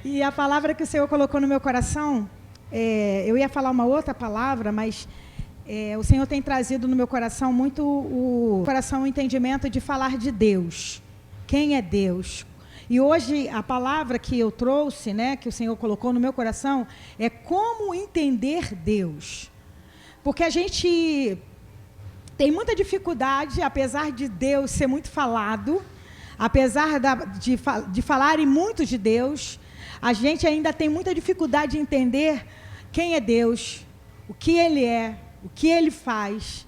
E a palavra que o Senhor colocou no meu coração, eu ia falar uma outra palavra, mas o Senhor tem trazido no meu coração muito o entendimento de falar de Deus. Quem é Deus? E hoje a palavra que eu trouxe, né, que o Senhor colocou no meu coração, é como entender Deus. Porque a gente tem muita dificuldade, apesar de Deus ser muito falado, apesar de falarem muito de Deus, a gente ainda tem muita dificuldade de entender quem é Deus, o que Ele é, o que Ele faz,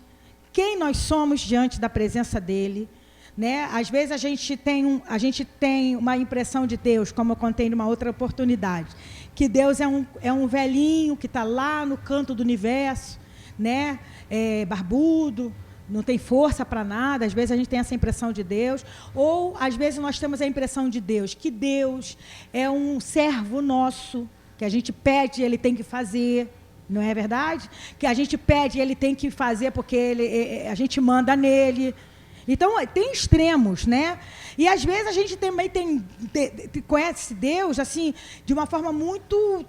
quem nós somos diante da presença dEle. Né? Às vezes a gente tem uma impressão de Deus, como eu contei numa outra oportunidade, que Deus é um velhinho que está lá no canto do universo, né? Barbudo, não tem força para nada. Às vezes a gente tem essa impressão de Deus, ou às vezes nós temos a impressão de Deus, que Deus é um servo nosso, que a gente pede, Ele tem que fazer, não é verdade? Que a gente pede, Ele tem que fazer porque a gente manda nele. Então, tem extremos, né? E às vezes a gente também conhece Deus assim, de uma forma muito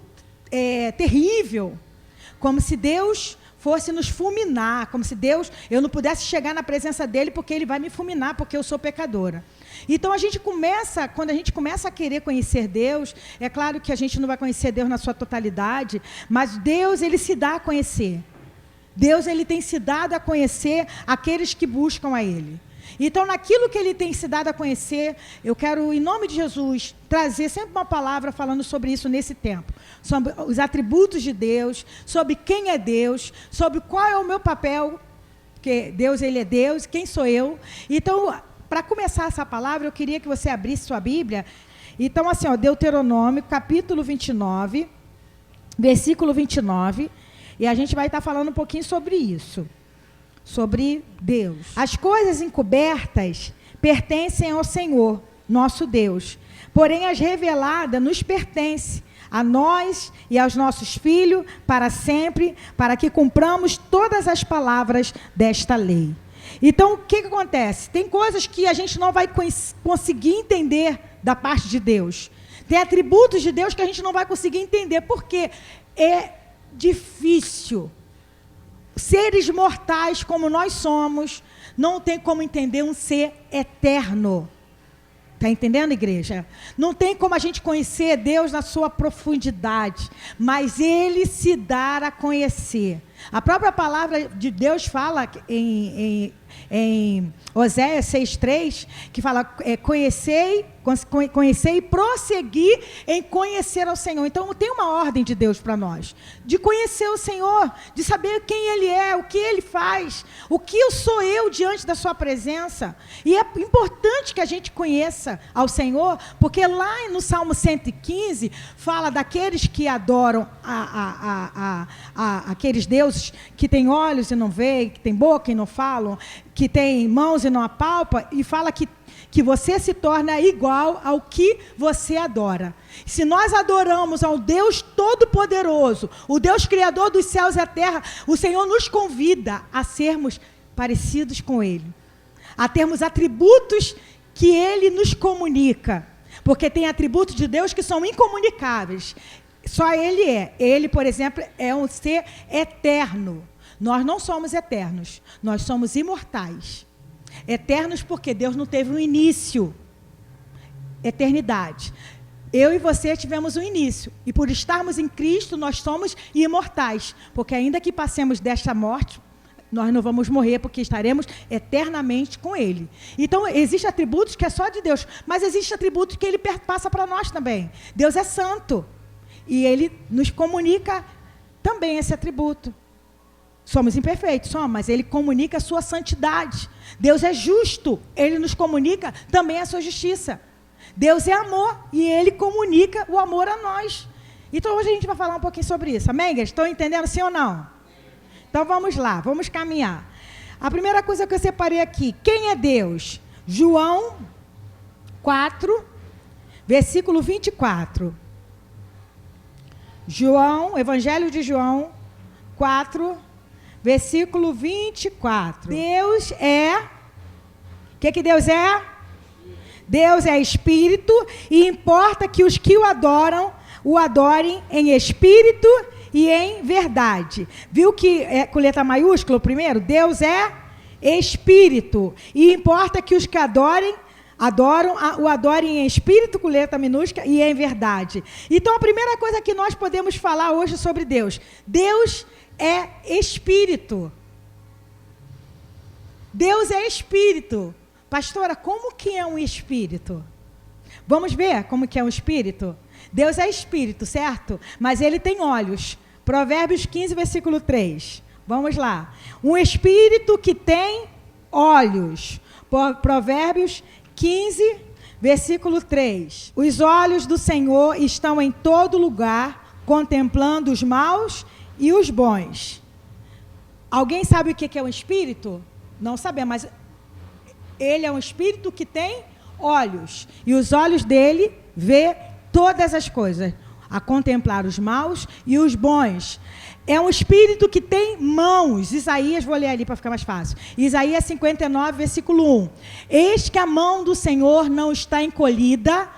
terrível, como se Deus fosse nos fulminar, como se eu não pudesse chegar na presença dEle porque Ele vai me fulminar, porque eu sou pecadora. Então, quando a gente começa a querer conhecer Deus, é claro que a gente não vai conhecer Deus na sua totalidade, mas Deus, Ele se dá a conhecer. Deus, Ele tem se dado a conhecer aqueles que buscam a Ele. Então, naquilo que Ele tem se dado a conhecer, eu quero, em nome de Jesus, trazer sempre uma palavra falando sobre isso nesse tempo. Sobre os atributos de Deus, sobre quem é Deus, sobre qual é o meu papel, porque Deus, Ele é Deus, quem sou eu. Então, para começar essa palavra, eu queria que você abrisse sua Bíblia. Então, assim, Deuteronômio, capítulo 29, versículo 29, e a gente vai estar falando um pouquinho sobre isso. Sobre Deus. As coisas encobertas pertencem ao Senhor, nosso Deus. Porém, as reveladas nos pertencem a nós e aos nossos filhos para sempre, para que cumpramos todas as palavras desta lei. Então, o que acontece? Tem coisas que a gente não vai conseguir entender da parte de Deus. Tem atributos de Deus que a gente não vai conseguir entender, porque é difícil. Seres mortais como nós somos, não tem como entender um ser eterno. Está entendendo, igreja? Não tem como a gente conhecer Deus na sua profundidade, mas Ele se dá a conhecer. A própria palavra de Deus fala em Oséias 6,3, que fala, conhecer e prosseguir em conhecer ao Senhor. Então, tem uma ordem de Deus para nós, de conhecer o Senhor, de saber quem Ele é, o que Ele faz, o que eu sou eu diante da sua presença. E é importante que a gente conheça ao Senhor, porque lá no Salmo 115, fala daqueles que adoram aqueles deuses que têm olhos e não veem, que têm boca e não falam, que têm mãos e não apalpam, e fala que você se torna igual ao que você adora. Se nós adoramos ao Deus Todo-Poderoso, o Deus Criador dos céus e da terra, o Senhor nos convida a sermos parecidos com Ele, a termos atributos que Ele nos comunica, porque tem atributos de Deus que são incomunicáveis. Só Ele é. Ele, por exemplo, é um ser eterno. Nós não somos eternos, nós somos imortais. Eternos porque Deus não teve um início. Eternidade. Eu e você tivemos um início. E por estarmos em Cristo, nós somos imortais. Porque ainda que passemos desta morte, nós não vamos morrer, porque estaremos eternamente com Ele. Então, existem atributos que é só de Deus, mas existem atributos que Ele passa para nós também. Deus é santo. E Ele nos comunica também esse atributo. Somos imperfeitos, mas Ele comunica a sua santidade. Deus é justo, Ele nos comunica também a sua justiça. Deus é amor e Ele comunica o amor a nós. Então hoje a gente vai falar um pouquinho sobre isso. Amém, igreja? Estão entendendo, sim ou não? Então vamos lá, vamos caminhar. A primeira coisa que eu separei aqui, quem é Deus? João 4, versículo 24. Evangelho de João 4, versículo 24. Deus é... O que Deus é? Deus é Espírito, e importa que os que o adoram o adorem em espírito e em verdade. Viu que é com letra maiúscula o primeiro? Deus é espírito. E importa que os que o adorem em espírito, com letra minúscula, e em verdade. Então, a primeira coisa que nós podemos falar hoje sobre Deus: Deus é espírito. Deus é espírito. Pastora, como que é um espírito? Vamos ver como que é um espírito? Deus é espírito, certo? Mas ele tem olhos. Provérbios 15, versículo 3. Vamos lá. Um espírito que tem olhos. Provérbios 15, versículo 3. Os olhos do Senhor estão em todo lugar, contemplando os maus e os bons. Alguém sabe o que é um espírito? Não sabemos, mas ele é um espírito que tem olhos. E os olhos dele vê todas as coisas, a contemplar os maus e os bons. É um espírito que tem mãos. Isaías, vou ler ali para ficar mais fácil. Isaías 59, versículo 1. Eis que a mão do Senhor não está encolhida.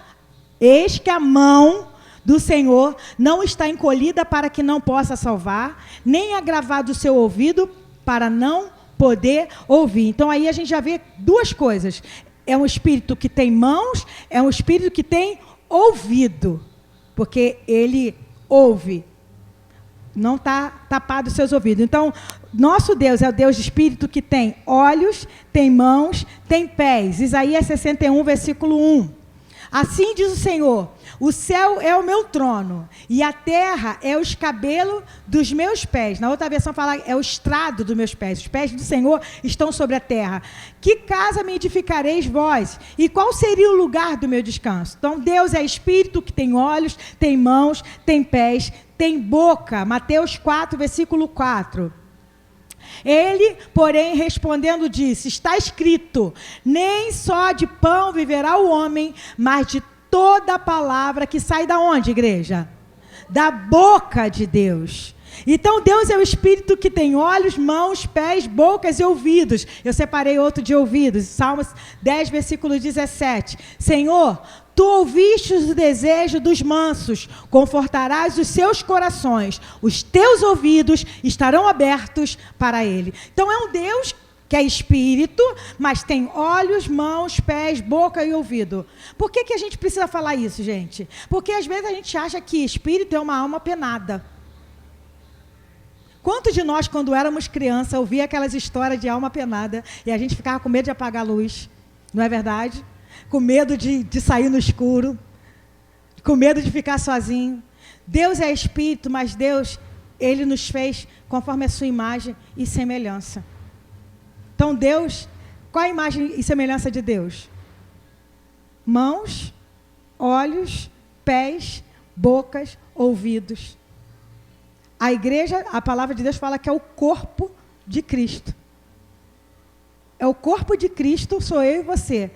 Eis que a mão do Senhor não está encolhida para que não possa salvar, nem agravado o seu ouvido para não poder ouvir. Então aí a gente já vê duas coisas. É um espírito que tem mãos, é um espírito que tem ouvido, porque ele ouve. Não está tapado os seus ouvidos. Então, nosso Deus é o Deus de espírito que tem olhos, tem mãos, tem pés. Isaías 61, versículo 1. Assim diz o Senhor: o céu é o meu trono, e a terra é o escabelo dos meus pés. Na outra versão fala, é o estrado dos meus pés. Os pés do Senhor estão sobre a terra. Que casa me edificareis vós? E qual seria o lugar do meu descanso? Então, Deus é espírito que tem olhos, tem mãos, tem pés, tem boca. Mateus 4, versículo 4. Ele, porém, respondendo, disse: está escrito, nem só de pão viverá o homem, mas de toda a palavra que sai da onde, igreja? Da boca de Deus. Então, Deus é o espírito que tem olhos, mãos, pés, bocas e ouvidos. Eu separei outro de ouvidos. Salmos 10, versículo 17. Senhor, tu ouviste o desejo dos mansos, confortarás os seus corações, os teus ouvidos estarão abertos para ele. Então, é um Deus que é espírito, mas tem olhos, mãos, pés, boca e ouvido. Por que a gente precisa falar isso, gente? Porque às vezes a gente acha que espírito é uma alma penada. Quantos de nós, quando éramos crianças, ouvia aquelas histórias de alma penada e a gente ficava com medo de apagar a luz? Não é verdade? Com medo de sair no escuro, com medo de ficar sozinho. Deus é espírito, mas Deus, ele nos fez conforme a sua imagem e semelhança. Então, Deus, qual a imagem e semelhança de Deus? Mãos, olhos, pés, bocas, ouvidos. A igreja, a palavra de Deus fala que é o corpo de Cristo. É o corpo de Cristo, sou eu e você.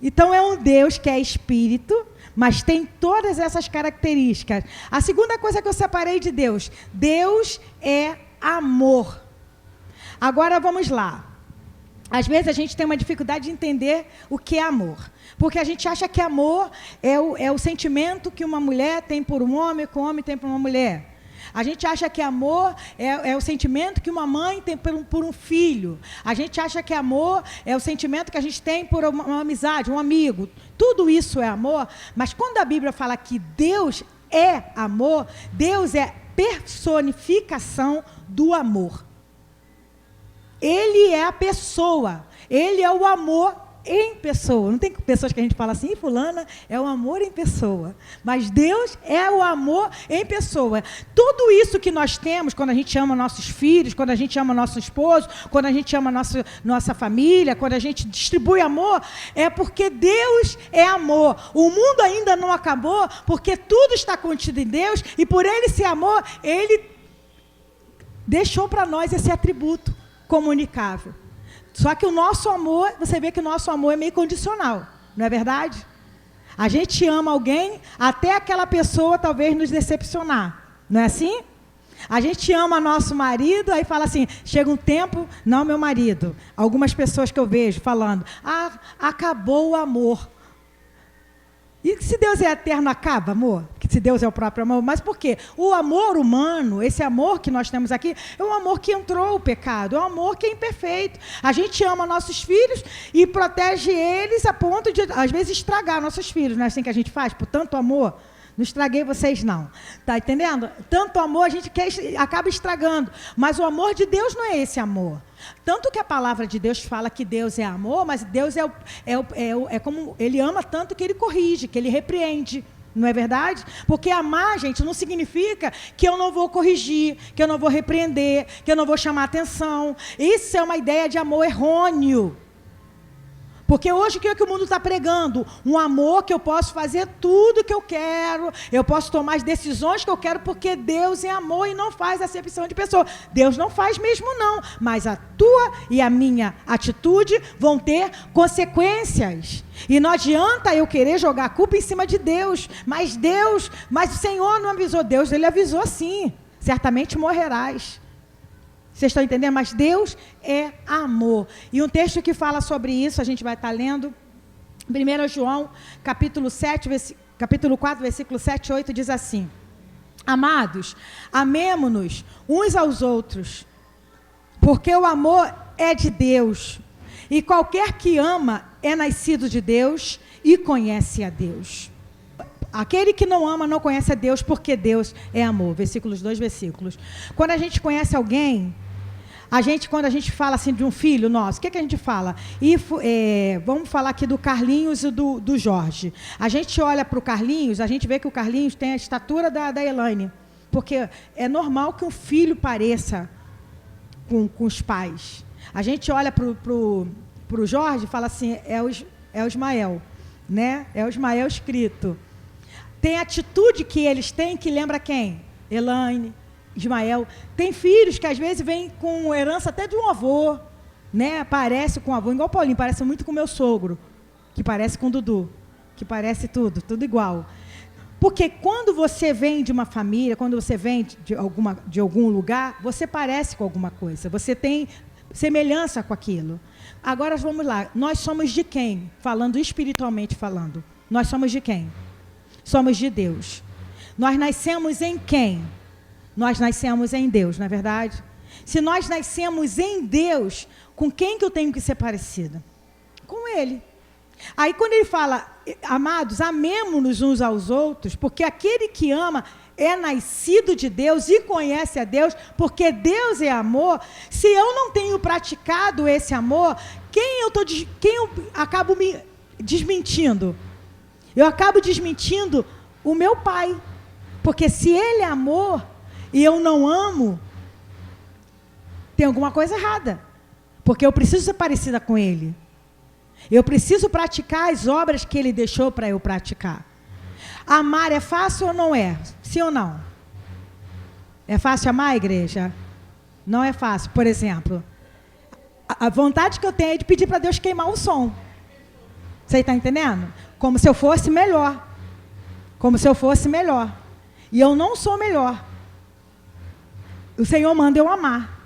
Então, é um Deus que é espírito, mas tem todas essas características. A segunda coisa que eu separei de Deus: Deus é amor. Agora, vamos lá. Às vezes a gente tem uma dificuldade de entender o que é amor. Porque a gente acha que amor é o sentimento que uma mulher tem por um homem, que um homem tem por uma mulher. A gente acha que amor é o sentimento que uma mãe tem por um filho. A gente acha que amor é o sentimento que a gente tem por uma amizade, um amigo. Tudo isso é amor, mas quando a Bíblia fala que Deus é amor, Deus é personificação do amor. Ele é a pessoa, ele é o amor em pessoa. Não tem pessoas que a gente fala assim, fulana é o amor em pessoa. Mas Deus é o amor em pessoa. Tudo isso que nós temos, quando a gente ama nossos filhos, quando a gente ama nosso esposo, quando a gente ama nossa família, quando a gente distribui amor, é porque Deus é amor. O mundo ainda não acabou, porque tudo está contido em Deus, e por ele ser amor, ele deixou para nós esse atributo comunicável. Só que o nosso amor, você vê que o nosso amor é meio condicional, não é verdade? A gente ama alguém até aquela pessoa talvez nos decepcionar, não é assim? A gente ama nosso marido, aí fala assim, chega um tempo, não meu marido. Algumas pessoas que eu vejo falando, acabou o amor. E se Deus é eterno, acaba, amor? Se Deus é o próprio amor. Mas por quê? O amor humano, esse amor que nós temos aqui, é um amor que entrou o pecado, é um amor que é imperfeito. A gente ama nossos filhos e protege eles a ponto de, às vezes, estragar nossos filhos. Não é assim que a gente faz? Por tanto amor. Não estraguei vocês, não. Está entendendo? Tanto amor a gente acaba estragando. Mas o amor de Deus não é esse amor. Tanto que a palavra de Deus fala que Deus é amor, mas Deus é como... Ele ama tanto que ele corrige, que ele repreende. Não é verdade? Porque amar, gente, não significa que eu não vou corrigir, que eu não vou repreender, que eu não vou chamar atenção. Isso é uma ideia de amor errôneo. Porque hoje o que é que o mundo está pregando? Um amor que eu posso fazer tudo que eu quero, eu posso tomar as decisões que eu quero, porque Deus é amor e não faz acepção de pessoa. Deus não faz mesmo não, mas a tua e a minha atitude vão ter consequências. E não adianta eu querer jogar a culpa em cima de Deus, mas o Senhor não avisou. Deus, ele avisou sim, certamente morrerás. Vocês estão entendendo? Mas Deus é amor. E um texto que fala sobre isso, a gente vai estar lendo, 1 João, capítulo 4, versículo 7 e 8, diz assim: Amados, amemo-nos uns aos outros, porque o amor é de Deus, e qualquer que ama é nascido de Deus e conhece a Deus. Aquele que não ama não conhece a Deus, porque Deus é amor. Versículos 2 versículos. Quando a gente conhece alguém, quando a gente fala assim de um filho nosso, o que a gente fala? Vamos falar aqui do Carlinhos e do Jorge. A gente olha para o Carlinhos, a gente vê que o Carlinhos tem a estatura da Elaine, porque é normal que um filho pareça com os pais. A gente olha para o Jorge e fala assim, é o Ismael, né? É o Ismael escrito. Tem atitude que eles têm que lembra quem? Elaine, Ismael. Tem filhos que às vezes vêm com herança até de um avô, né? Parece com o avô, igual o Paulinho, parece muito com o meu sogro, que parece com o Dudu, que parece tudo igual. Porque quando você vem de uma família, quando você vem de algum lugar, você parece com alguma coisa, você tem semelhança com aquilo. Agora vamos lá, nós somos de quem? Falando espiritualmente falando, nós somos de quem? Somos de Deus. Nós nascemos em quem? Nós nascemos em Deus, não é verdade? Se nós nascemos em Deus, com quem que eu tenho que ser parecida? Com Ele. Aí quando ele fala, amados, amemo-nos uns aos outros, porque aquele que ama é nascido de Deus e conhece a Deus, porque Deus é amor. Se eu não tenho praticado esse amor, quem eu acabo me desmentindo? Eu acabo desmentindo o meu pai, porque se ele é amor e eu não amo, tem alguma coisa errada, porque eu preciso ser parecida com ele. Eu preciso praticar as obras que ele deixou para eu praticar. Amar é fácil ou não é? Sim ou não? É fácil amar, igreja? Não é fácil. Por exemplo, a vontade que eu tenho é de pedir para Deus queimar o som. Você está entendendo? Como se eu fosse melhor. Como se eu fosse melhor. E eu não sou melhor. O Senhor manda eu amar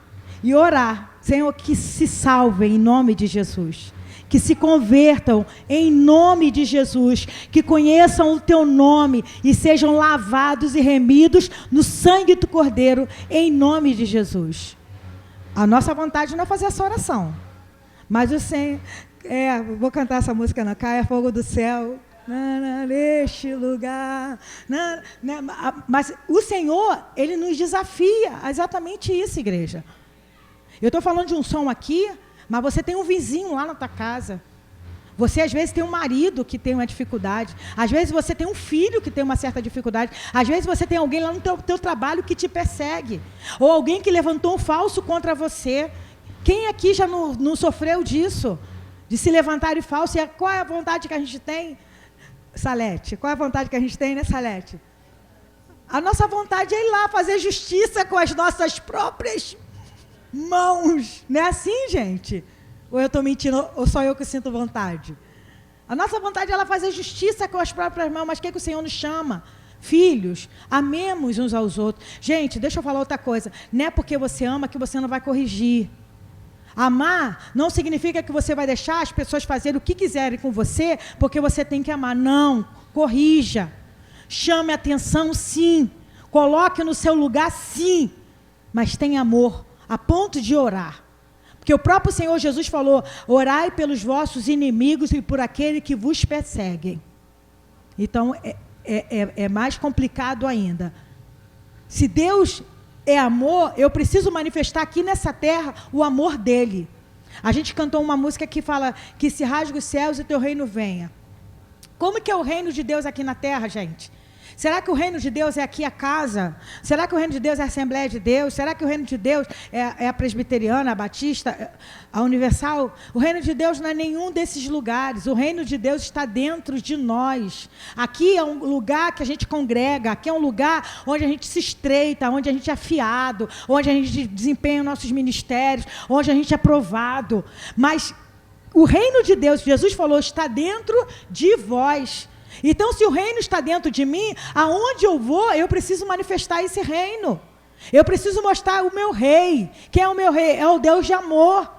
e orar. Senhor, que se salvem em nome de Jesus. Que se convertam em nome de Jesus. Que conheçam o teu nome e sejam lavados e remidos no sangue do Cordeiro em nome de Jesus. A nossa vontade não é fazer essa oração. Mas o Senhor... vou cantar essa música, não. Caia fogo do céu neste lugar. Mas o Senhor, Ele nos desafia a exatamente isso, igreja. Eu estou falando de um som aqui, mas você tem um vizinho lá na tua casa. Você, às vezes, tem um marido que tem uma dificuldade. Às vezes, você tem um filho que tem uma certa dificuldade. Às vezes, você tem alguém lá no teu trabalho que te persegue. Ou alguém que levantou um falso contra você. Quem aqui já não sofreu disso? De se levantar e falso? E qual é a vontade que a gente tem, Salete? Qual é a vontade que a gente tem, né, Salete? A nossa vontade é ir lá fazer justiça com as nossas próprias mãos. Não é assim, gente? Ou eu estou mentindo, ou só eu que sinto vontade? A nossa vontade é ela fazer justiça com as próprias mãos, mas o que o Senhor nos chama? Filhos, amemos uns aos outros. Gente, deixa eu falar outra coisa. Não é porque você ama que você não vai corrigir. Amar não significa que você vai deixar as pessoas fazerem o que quiserem com você, porque você tem que amar. Não. corrija, chame atenção, sim, coloque no seu lugar, sim, mas tenha amor, a ponto de orar. Porque o próprio Senhor Jesus falou, orai pelos vossos inimigos e por aquele que vos perseguem. Então, é mais complicado ainda. Se Deus é amor, eu preciso manifestar aqui nessa terra o amor dele. A gente cantou uma música que fala que se rasga os céus e teu reino venha. Como que é o reino de Deus aqui na terra, gente? Será que o reino de Deus é aqui a casa? Será que o reino de Deus é a Assembleia de Deus? Será que o reino de Deus é a presbiteriana, a batista, a universal? O reino de Deus não é nenhum desses lugares. O reino de Deus está dentro de nós. Aqui é um lugar que a gente congrega. Aqui é um lugar onde a gente se estreita, onde a gente é afiado, onde a gente desempenha nossos ministérios, onde a gente é provado. Mas o reino de Deus, Jesus falou, está dentro de vós. Então, se o reino está dentro de mim, aonde eu vou, eu preciso manifestar esse reino. Eu preciso mostrar o meu rei. Quem é o meu rei? É o Deus de amor.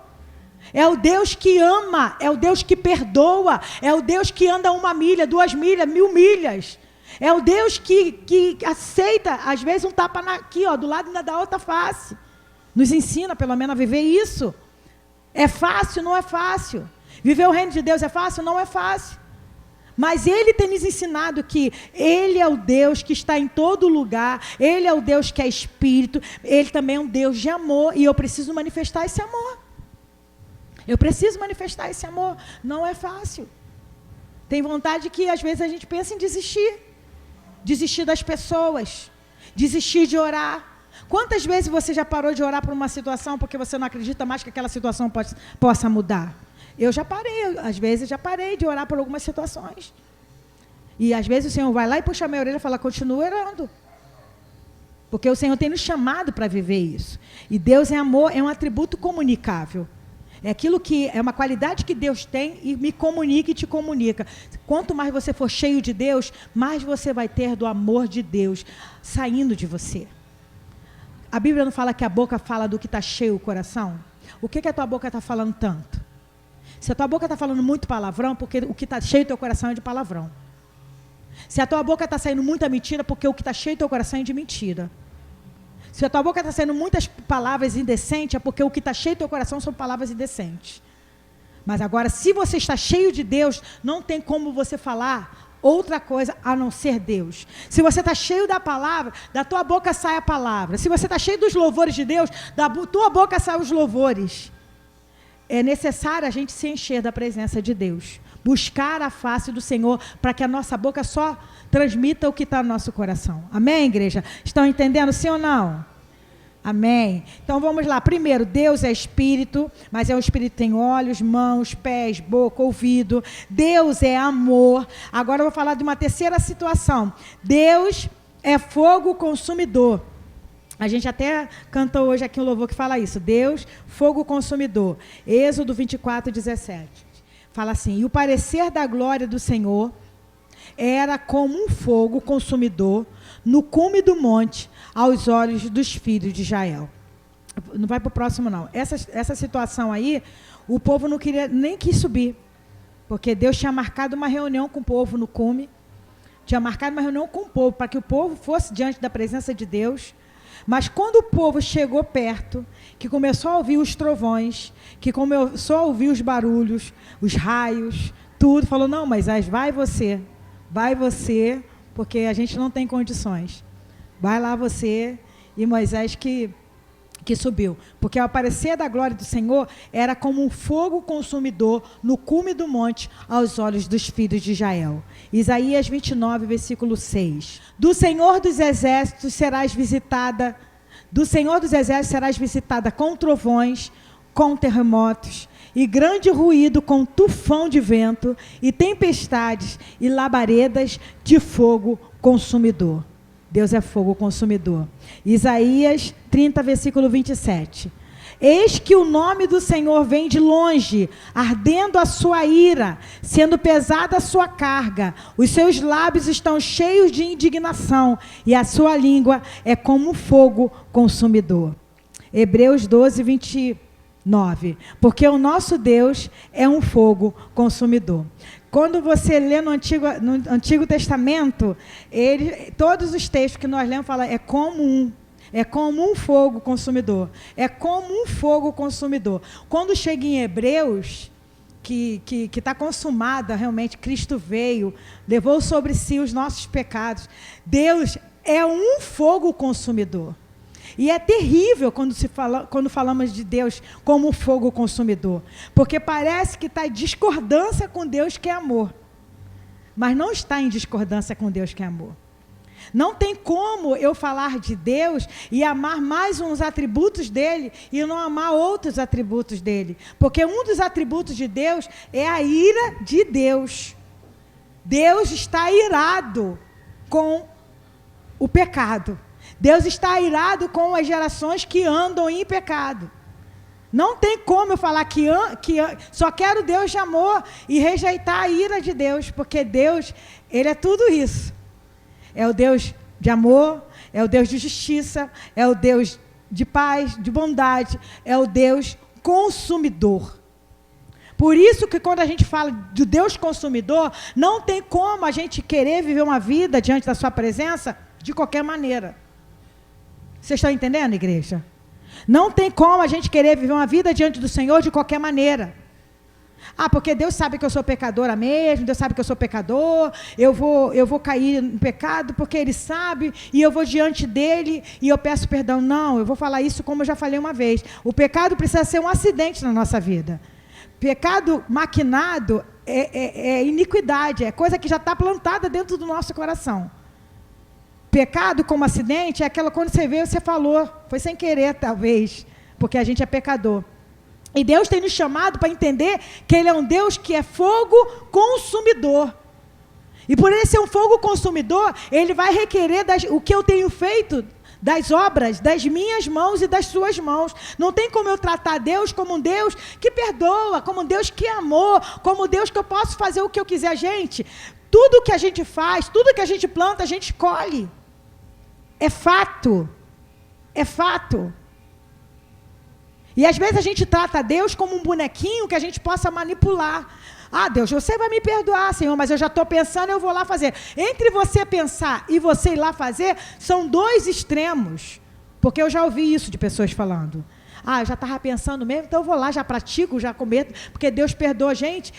É o Deus que ama, é o Deus que perdoa, é o Deus que anda 1 milha, 2 milhas, 1000 milhas. É o Deus que aceita, às vezes, um tapa aqui, ó, do lado da outra face. Nos ensina, pelo menos, a viver isso. É fácil? Não é fácil. Viver o reino de Deus é fácil? Não é fácil. Mas Ele tem nos ensinado que Ele é o Deus que está em todo lugar, Ele é o Deus que é Espírito, Ele também é um Deus de amor, e eu preciso manifestar esse amor. Eu preciso manifestar esse amor. Não é fácil. Tem vontade que às vezes a gente pensa em desistir. Desistir das pessoas, desistir de orar. Quantas vezes você já parou de orar por uma situação porque você não acredita mais que aquela situação possa mudar? Eu já parei, às vezes já parei de orar por algumas situações. E às vezes o Senhor vai lá e puxa a minha orelha e fala, continua orando. Porque o Senhor tem nos chamado para viver isso. E Deus é amor, é um atributo comunicável. É aquilo que é uma qualidade que Deus tem e me comunica e te comunica. Quanto mais você for cheio de Deus, mais você vai ter do amor de Deus saindo de você. A Bíblia não fala que a boca fala do que está cheio o coração? O que a tua boca está falando tanto? Se a tua boca está falando muito palavrão, porque o que está cheio do teu coração é de palavrão. Se a tua boca está saindo muita mentira, porque o que está cheio do teu coração é de mentira. Se a tua boca está saindo muitas palavras indecentes, é porque o que está cheio do teu coração são palavras indecentes. Mas agora, se você está cheio de Deus, não tem como você falar outra coisa a não ser Deus. Se você está cheio da palavra, da tua boca sai a palavra. Se você está cheio dos louvores de Deus, da tua boca saem os louvores. É necessário a gente se encher da presença de Deus. Buscar a face do Senhor para que a nossa boca só transmita o que está no nosso coração. Amém, igreja? Estão entendendo, sim ou não? Amém. Então vamos lá. Primeiro, Deus é espírito, mas é um espírito que tem olhos, mãos, pés, boca, ouvido. Deus é amor. Agora eu vou falar de uma terceira situação. Deus é fogo consumidor. A gente até cantou hoje aqui um louvor que fala isso. Deus, fogo consumidor. Êxodo 24, 17. Fala assim, e o parecer da glória do Senhor era como um fogo consumidor no cume do monte aos olhos dos filhos de Israel. Não vai para o próximo, não. Essa situação aí, o povo não queria, nem quis subir. Porque Deus tinha marcado uma reunião com o povo no cume. Tinha marcado uma reunião com o povo, para que o povo fosse diante da presença de Deus. Mas quando o povo chegou perto, que começou a ouvir os trovões, que começou a ouvir os barulhos, os raios, tudo, falou, não, Moisés, vai você, porque a gente não tem condições. Vai lá você, e Moisés que subiu. Porque ao aparecer da glória do Senhor, era como um fogo consumidor no cume do monte aos olhos dos filhos de Israel. Isaías 29, versículo 6. Do Senhor dos exércitos serás visitada com trovões, com terremotos, e grande ruído com tufão de vento, e tempestades, e labaredas de fogo consumidor. Deus é fogo consumidor. Isaías 30, versículo 27. Eis que o nome do Senhor vem de longe, ardendo a sua ira, sendo pesada a sua carga. Os seus lábios estão cheios de indignação, e a sua língua é como fogo consumidor. Hebreus 12, 29. Porque o nosso Deus é um fogo consumidor. Quando você lê no Antigo Testamento, todos os textos que nós lemos falam, é como um fogo consumidor. É como um fogo consumidor. Quando chega em Hebreus, que está consumada realmente, Cristo veio, levou sobre si os nossos pecados. Deus é um fogo consumidor. E é terrível quando falamos de Deus como um fogo consumidor, porque parece que está em discordância com Deus que é amor, mas não está em discordância com Deus que é amor. Não tem como eu falar de Deus e amar mais uns atributos dele e não amar outros atributos dele, porque um dos atributos de Deus é a ira de Deus. Deus está irado com o pecado. Deus está irado com as gerações que andam em pecado. Não tem como eu falar que só quero Deus de amor e rejeitar a ira de Deus, porque Deus, Ele é tudo isso. É o Deus de amor, é o Deus de justiça, é o Deus de paz, de bondade, é o Deus consumidor. Por isso que quando a gente fala de Deus consumidor, não tem como a gente querer viver uma vida diante da sua presença de qualquer maneira. Vocês estão entendendo, igreja? Não tem como a gente querer viver uma vida diante do Senhor de qualquer maneira. Ah, porque Deus sabe que eu sou pecadora mesmo, Deus sabe que eu sou pecador, eu vou cair no pecado porque Ele sabe, e eu vou diante dEle e eu peço perdão. Não, eu vou falar isso como eu já falei uma vez. O pecado precisa ser um acidente na nossa vida. Pecado maquinado é iniquidade, é coisa que já está plantada dentro do nosso coração. Pecado como acidente é aquela quando você veio, você falou, foi sem querer talvez, porque a gente é pecador. E Deus tem nos chamado para entender que Ele é um Deus que é fogo consumidor. E por Ele ser um fogo consumidor, Ele vai requerer o que eu tenho feito, das obras, das minhas mãos e das suas mãos. Não tem como eu tratar Deus como um Deus que perdoa, como um Deus que amou, como um Deus que eu posso fazer o que eu quiser. Gente, tudo que a gente faz, tudo que a gente planta, a gente colhe. É fato. É fato. E às vezes a gente trata Deus como um bonequinho que a gente possa manipular. Ah, Deus, você vai me perdoar, Senhor, mas eu já estou pensando, eu vou lá fazer. Entre você pensar e você ir lá fazer, são dois extremos. Porque eu já ouvi isso de pessoas falando. Ah, eu já estava pensando mesmo, então eu vou lá, já pratico, já cometo, porque Deus perdoa a gente.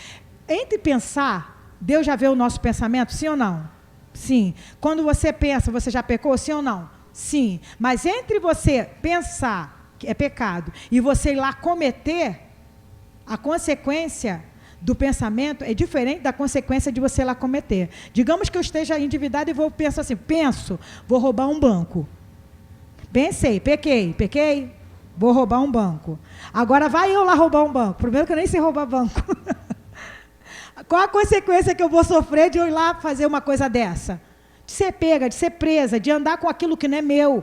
Entre pensar, Deus já vê o nosso pensamento, sim ou não? Sim. Quando você pensa, você já pecou, sim ou não? Sim. Mas entre você pensar que é pecado e você ir lá cometer, a consequência do pensamento é diferente da consequência de você ir lá cometer. Digamos que eu esteja endividado e penso assim, vou roubar um banco. Pensei, pequei, vou roubar um banco. Agora vai eu lá roubar um banco. Primeiro que eu nem sei roubar banco. Qual a consequência que eu vou sofrer de eu ir lá fazer uma coisa dessa? De ser pega, de ser presa, de andar com aquilo que não é meu,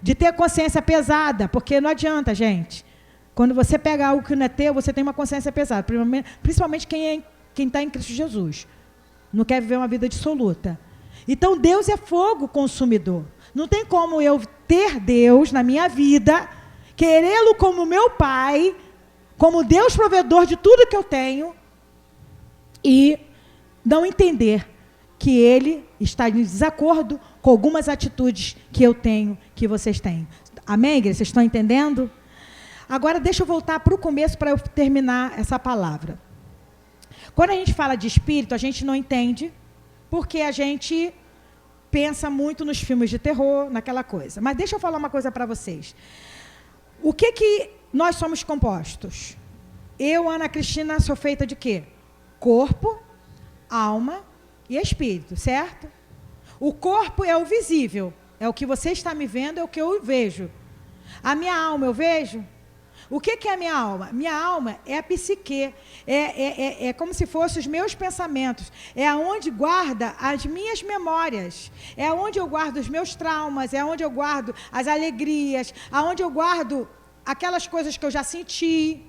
de ter consciência pesada, porque não adianta, gente. Quando você pega algo que não é teu, você tem uma consciência pesada, principalmente quem está em Cristo Jesus. Não quer viver uma vida dissoluta. Então, Deus é fogo consumidor. Não tem como eu ter Deus na minha vida, querê-lo como meu Pai, como Deus provedor de tudo que eu tenho, e não entender que Ele está em desacordo com algumas atitudes que eu tenho, que vocês têm. Amém, igreja? Vocês estão entendendo? Agora, deixa eu voltar para o começo para eu terminar essa palavra. Quando a gente fala de espírito, a gente não entende, porque a gente pensa muito nos filmes de terror, naquela coisa. Mas deixa eu falar uma coisa para vocês. O que nós somos compostos? Eu, Ana Cristina, sou feita de quê? Corpo, alma e espírito, certo? O corpo é o visível, é o que você está me vendo, é o que eu vejo. A minha alma eu vejo? O que é a minha alma? Minha alma é a psique, é como se fossem os meus pensamentos, é aonde guarda as minhas memórias, é aonde eu guardo os meus traumas, é aonde eu guardo as alegrias, aonde eu guardo aquelas coisas que eu já senti,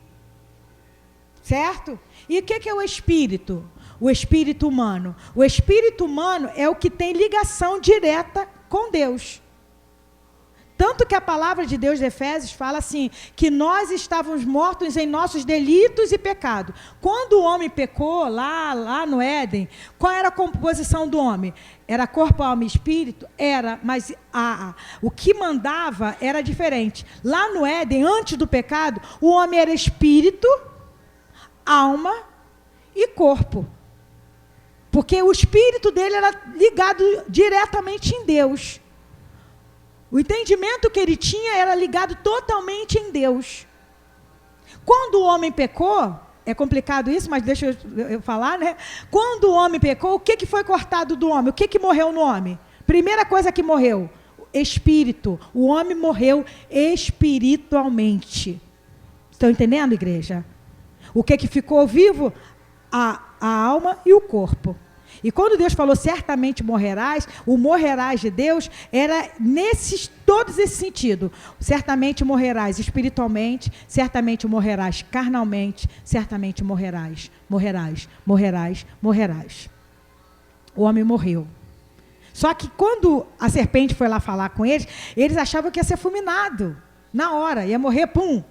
certo? E o que é o espírito? O espírito humano. O espírito humano é o que tem ligação direta com Deus. Tanto que a palavra de Deus de Efésios fala assim, que nós estávamos mortos em nossos delitos e pecados. Quando o homem pecou lá no Éden, qual era a composição do homem? Era corpo, alma e espírito? Era, mas o que mandava era diferente. Lá no Éden, antes do pecado, o homem era espírito, alma e corpo. Porque o espírito dele era ligado diretamente em Deus. O entendimento que ele tinha era ligado totalmente em Deus. Quando o homem pecou, é complicado isso, mas deixa eu falar, né? Quando o homem pecou, o que foi cortado do homem? O que morreu no homem? Primeira coisa que morreu, espírito. O homem morreu espiritualmente. Estão entendendo, igreja? O que ficou vivo? A alma e o corpo. E quando Deus falou, certamente morrerás, o morrerás de Deus era todos esse sentido. Certamente morrerás espiritualmente, certamente morrerás carnalmente, certamente morrerás. O homem morreu. Só que quando a serpente foi lá falar com eles, eles achavam que ia ser fulminado. Na hora, ia morrer, pum,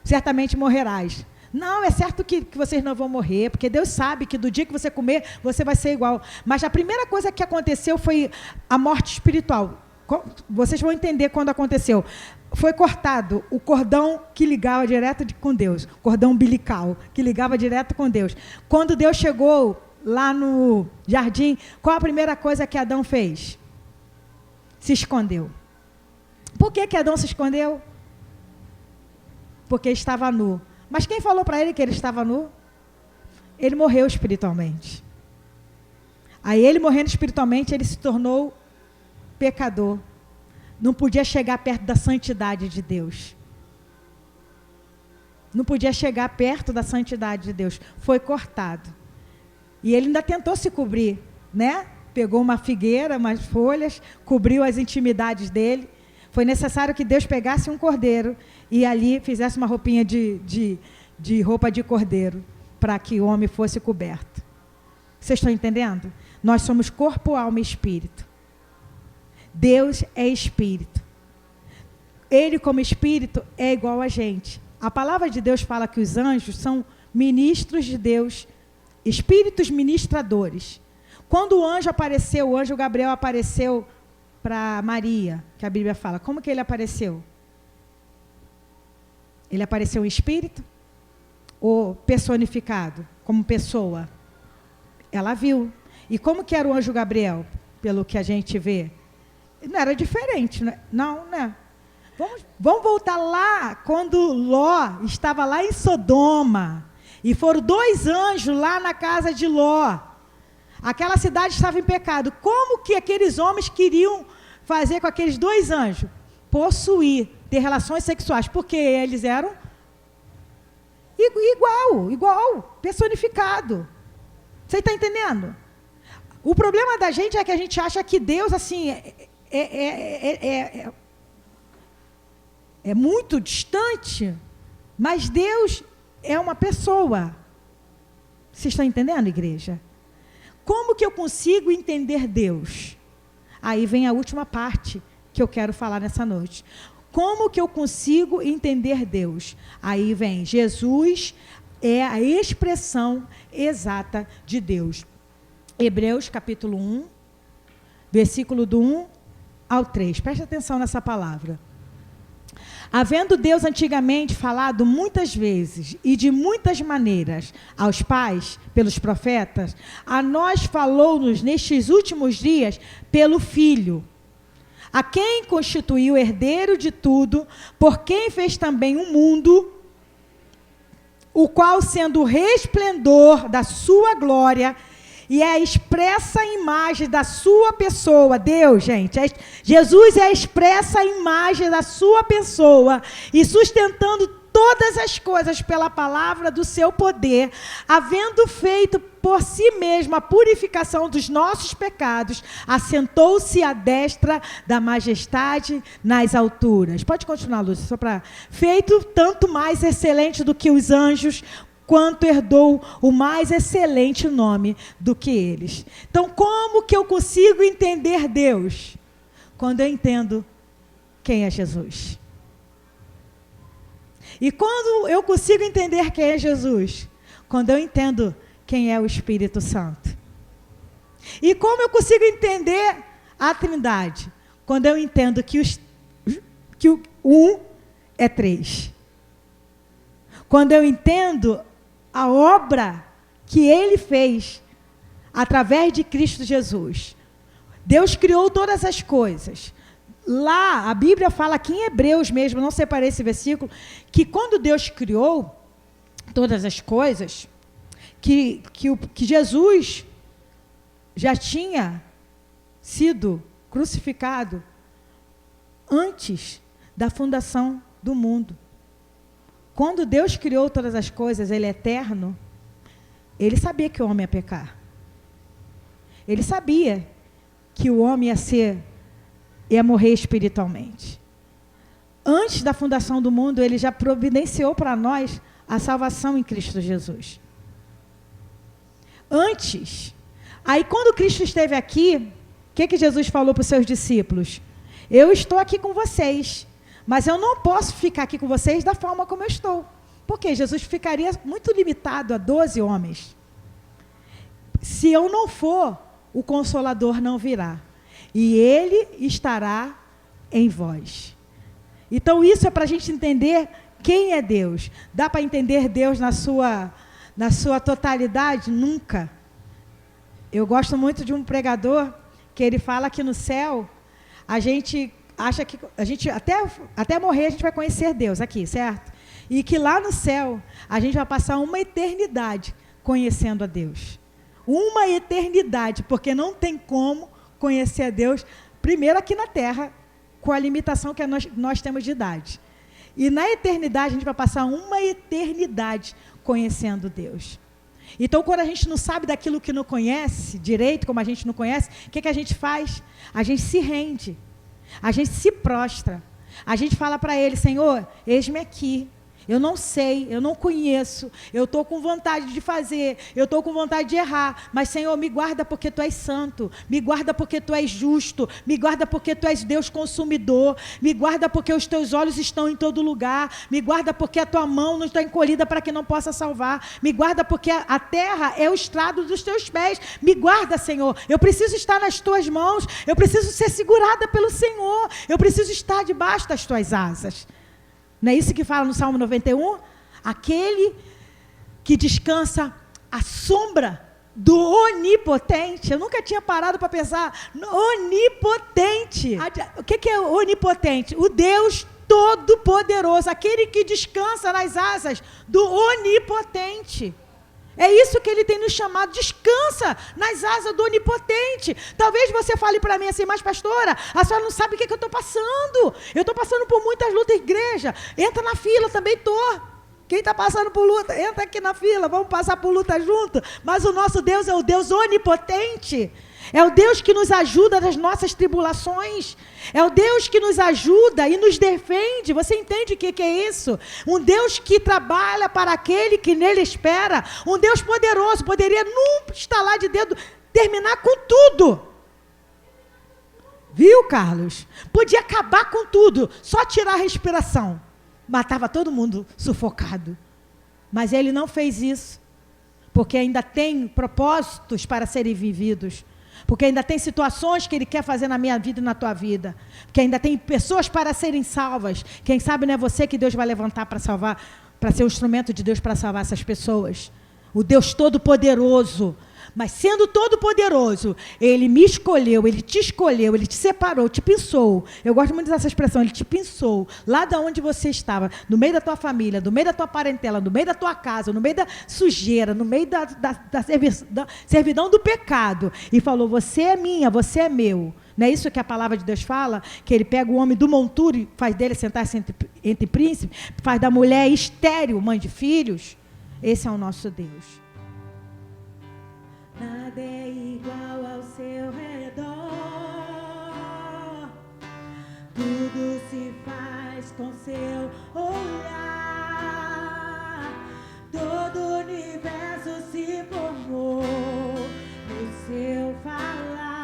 certamente morrerás. Não, é certo que vocês não vão morrer, porque Deus sabe que do dia que você comer, você vai ser igual. Mas a primeira coisa que aconteceu foi a morte espiritual. Vocês vão entender quando aconteceu. Foi cortado o cordão que ligava direto com Deus, cordão umbilical, que ligava direto com Deus. Quando Deus chegou lá no jardim, qual a primeira coisa que Adão fez? Se escondeu. Por que Adão se escondeu? Porque estava nu. Mas quem falou para ele que ele estava nu? Ele morreu espiritualmente. Aí ele morrendo espiritualmente, ele se tornou pecador. Não podia chegar perto da santidade de Deus. Não podia chegar perto da santidade de Deus. Foi cortado. E ele ainda tentou se cobrir, né? Pegou uma figueira, umas folhas, cobriu as intimidades dele. Foi necessário que Deus pegasse um cordeiro e ali fizesse uma roupinha de roupa de cordeiro, para que o homem fosse coberto. Vocês estão entendendo? Nós somos corpo, alma e espírito. Deus é espírito. Ele, como espírito, é igual a gente. A palavra de Deus fala que os anjos são ministros de Deus, espíritos ministradores. Quando o anjo Gabriel apareceu para Maria, que a Bíblia fala, como que ele apareceu? Ele apareceu em espírito ou personificado, como pessoa? Ela viu. E como que era o anjo Gabriel, pelo que a gente vê? Não era diferente, né? Não, né? Vamos voltar lá, quando Ló estava lá em Sodoma, e foram 2 anjos lá na casa de Ló. Aquela cidade estava em pecado. Como que aqueles homens queriam fazer com aqueles 2 anjos? Possuir, ter relações sexuais, porque eles eram igual, personificado. Você está entendendo? O problema da gente é que a gente acha que Deus, assim, é muito distante, mas Deus é uma pessoa. Vocês estão entendendo, igreja? Como que eu consigo entender Deus? Aí vem a última parte que eu quero falar nessa noite. Como que eu consigo entender Deus? Aí vem, Jesus é a expressão exata de Deus. Hebreus capítulo 1, versículo do 1 ao 3. Preste atenção nessa palavra. Havendo Deus antigamente falado muitas vezes e de muitas maneiras aos pais, pelos profetas, a nós falou-nos nestes últimos dias pelo Filho, a quem constituiu herdeiro de tudo, por quem fez também o mundo, o qual, sendo o resplendor da sua glória, e é a expressa imagem da sua pessoa. Deus, gente, Jesus é a expressa imagem da sua pessoa, e sustentando todas as coisas pela palavra do seu poder, havendo feito por si mesmo a purificação dos nossos pecados, assentou-se à destra da majestade nas alturas. Pode continuar, Lúcia, só para... Feito tanto mais excelente do que os anjos, quanto herdou o mais excelente nome do que eles. Então, como que eu consigo entender Deus? Quando eu entendo quem é Jesus. E quando eu consigo entender quem é Jesus? Quando eu entendo quem é o Espírito Santo. E como eu consigo entender a Trindade? Quando eu entendo que o um é três. Quando eu entendo a obra que Ele fez através de Cristo Jesus. Deus criou todas as coisas. Lá, a Bíblia fala aqui em Hebreus mesmo, não separei esse versículo, que quando Deus criou todas as coisas, que Jesus já tinha sido crucificado antes da fundação do mundo. Quando Deus criou todas as coisas, Ele é eterno, Ele sabia que o homem ia pecar. Ele sabia que o homem ia morrer espiritualmente. Antes da fundação do mundo, Ele já providenciou para nós a salvação em Cristo Jesus. Antes, aí quando Cristo esteve aqui, o que Jesus falou para os seus discípulos? Eu estou aqui com vocês, mas eu não posso ficar aqui com vocês da forma como eu estou. Porque Jesus ficaria muito limitado a 12 homens. Se eu não for, o Consolador não virá. E Ele estará em vós. Então isso é para a gente entender quem é Deus. Dá para entender Deus na sua totalidade? Nunca. Eu gosto muito de um pregador que ele fala que no céu a gente acha que a gente até morrer a gente vai conhecer Deus aqui, certo? E que lá no céu a gente vai passar uma eternidade conhecendo a Deus. Uma eternidade, porque não tem como conhecer a Deus primeiro aqui na terra, com a limitação que nós temos de idade. E na eternidade a gente vai passar uma eternidade conhecendo Deus. Então, quando a gente não sabe daquilo que não conhece direito, como a gente não conhece, o que a gente faz? A gente se rende, a gente se prostra, a gente fala para Ele, Senhor, eis-me aqui. Eu não sei, eu não conheço, eu estou com vontade de fazer, eu estou com vontade de errar, mas Senhor, me guarda porque Tu és santo, me guarda porque Tu és justo, me guarda porque Tu és Deus consumidor, me guarda porque os Teus olhos estão em todo lugar, me guarda porque a Tua mão não está encolhida para que não possa salvar, me guarda porque a terra é o estrado dos Teus pés, me guarda, Senhor, eu preciso estar nas Tuas mãos, eu preciso ser segurada pelo Senhor, eu preciso estar debaixo das Tuas asas. Não é isso que fala no Salmo 91? Aquele que descansa à sombra do Onipotente. Eu nunca tinha parado para pensar no Onipotente. O que é Onipotente? O Deus Todo-Poderoso, aquele que descansa nas asas do Onipotente. É isso que Ele tem nos chamado, descansa nas asas do Onipotente. Talvez você fale para mim assim, mas pastora, a senhora não sabe o que eu estou passando. Eu estou passando por muitas lutas, igreja. Entra na fila, também estou. Quem está passando por luta, entra aqui na fila, vamos passar por luta junto. Mas o nosso Deus é o Deus onipotente. É o Deus que nos ajuda nas nossas tribulações. É o Deus que nos ajuda e nos defende. Você entende o que é isso? Um Deus que trabalha para aquele que nele espera. Um Deus poderoso. Poderia, num estalar de dedo, terminar com tudo. Viu, Carlos? Podia acabar com tudo. Só tirar a respiração. Matava todo mundo sufocado. Mas Ele não fez isso. Porque ainda tem propósitos para serem vividos. Porque ainda tem situações que Ele quer fazer na minha vida e na tua vida. Porque ainda tem pessoas para serem salvas. Quem sabe não é você que Deus vai levantar para salvar, para ser o instrumento de Deus para salvar essas pessoas. O Deus Todo-Poderoso. Mas sendo Todo-Poderoso, Ele me escolheu, Ele te separou, te pensou. Eu gosto muito dessa expressão, Ele te pensou. Lá de onde você estava, no meio da tua família, no meio da tua parentela, no meio da tua casa, no meio da sujeira, no meio da servidão do pecado. E falou, você é minha, você é meu. Não é isso que a palavra de Deus fala? Que Ele pega o homem do monturo e faz dele sentar-se entre príncipes, faz da mulher estéril, mãe de filhos. Esse é o nosso Deus. Nada é igual ao seu redor, tudo se faz com seu olhar, todo o universo se formou no seu falar.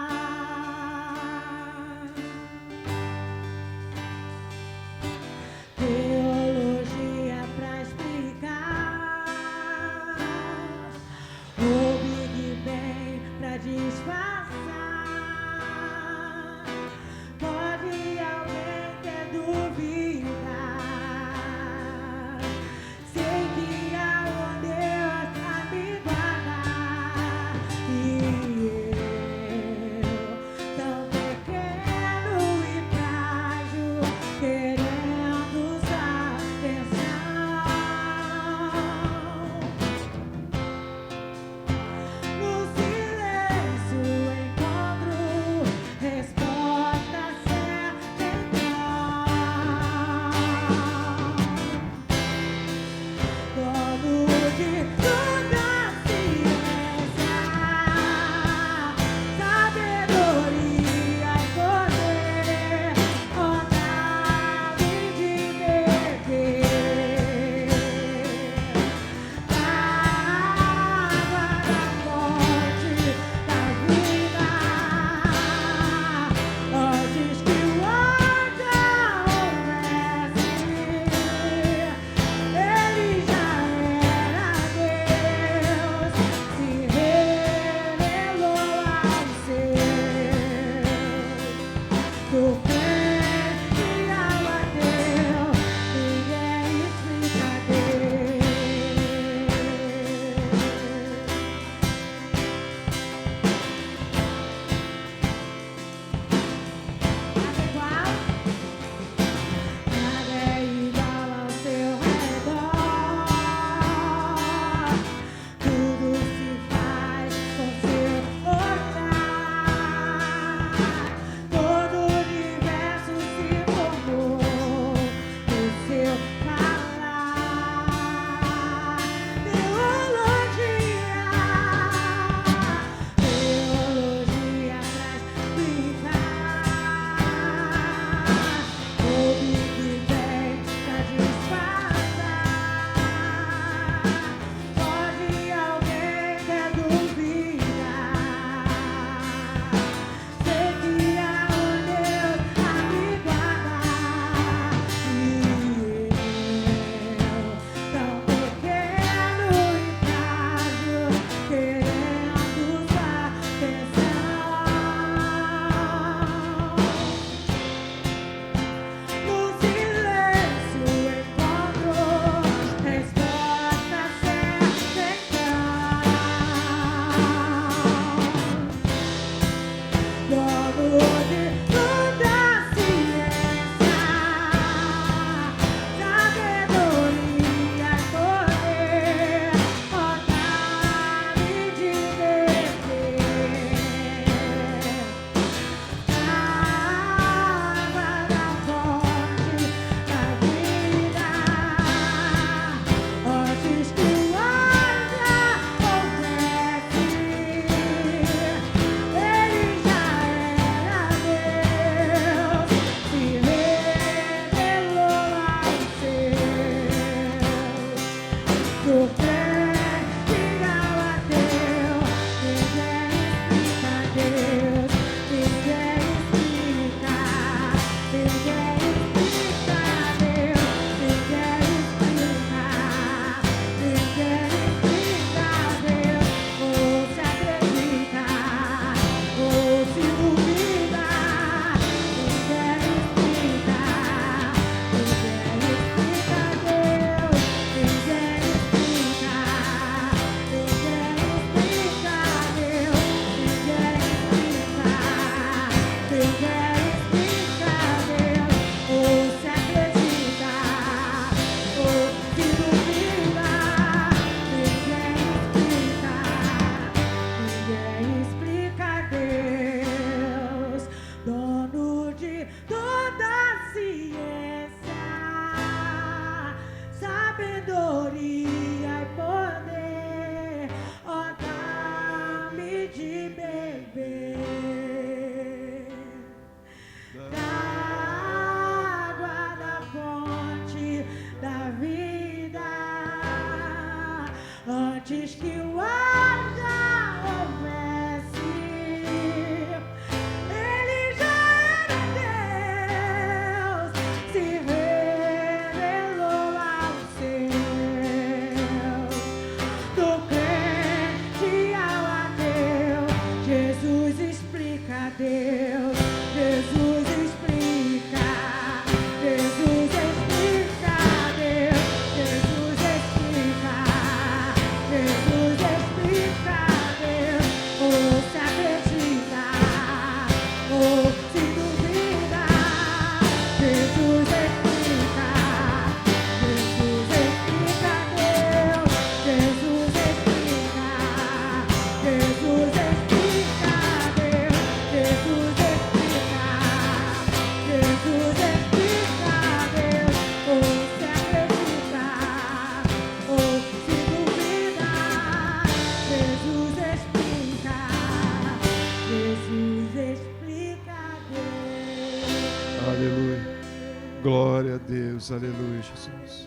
Glória a Deus, aleluia, Jesus.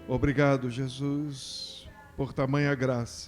Obrigado, Jesus, por tamanha graça.